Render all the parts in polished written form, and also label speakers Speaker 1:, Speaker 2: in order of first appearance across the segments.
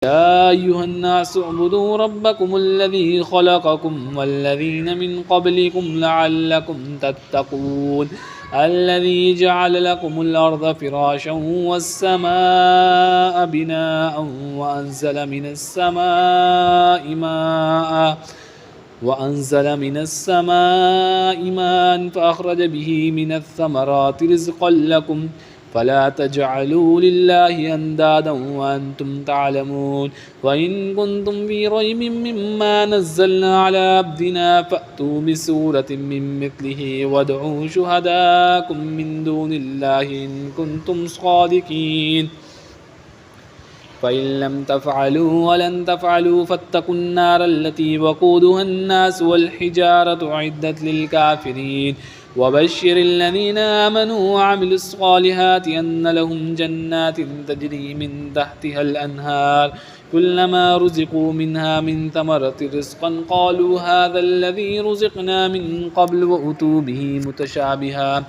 Speaker 1: يا أيها الناس اعبدوا ربكم الذي خلقكم والذين من قبلكم لعلكم تتقون الذي جعل لكم الأرض فراشا والسماء بناء وأنزل من السماء ماء فأخرج به من الثمرات رزقا لكم فلا تجعلوا لله أندادا وأنتم تعلمون وإن كنتم في ريب مما نزلنا على عبدنا فأتوا بسورة من مثله وادعوا شهداءكم من دون الله إن كنتم صادقين فإن لم تفعلوا ولن تفعلوا فاتقوا النار التي وقودها الناس والحجارة أعدت للكافرين وبشر الذين آمنوا وعملوا الصالحات أن لهم جنات تجري من تحتها الأنهار كلما رزقوا منها من ثمرة رزقا قالوا هذا الذي رزقنا من قبل وأتوا به متشابها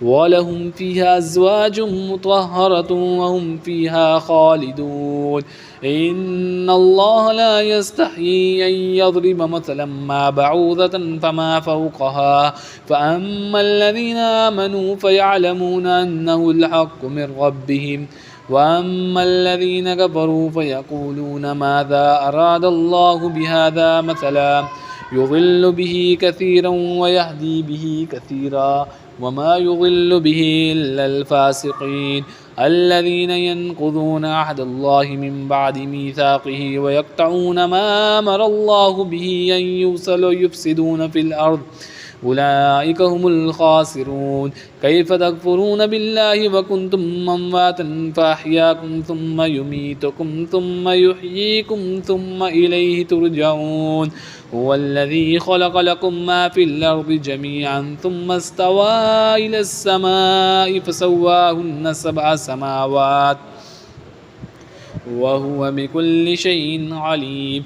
Speaker 1: ولهم فيها أزواج مطهرة وهم فيها خالدون إن الله لا يستحيي أن يضرب مثلا ما بعوضة فما فوقها فأما الذين آمنوا فيعلمون أنه الحق من ربهم وأما الذين كفروا فيقولون ماذا أراد الله بهذا مثلا يضل به كثيرا ويهدي به كثيرا وما يضل به إلا الفاسقين الذين ينقضون عهد الله من بعد ميثاقه ويقطعون ما أمر الله به أن يوصل ويفسدون في الأرض أولئك هم الخاسرون كيف تكفرون بالله وكنتم أمواتا فأحياكم ثم يميتكم ثم يحييكم ثم إليه ترجعون هو الذي خلق لكم ما في الأرض جميعا ثم استوى إلى السماء فسواهن 7 سماوات وهو بكل شيء عليم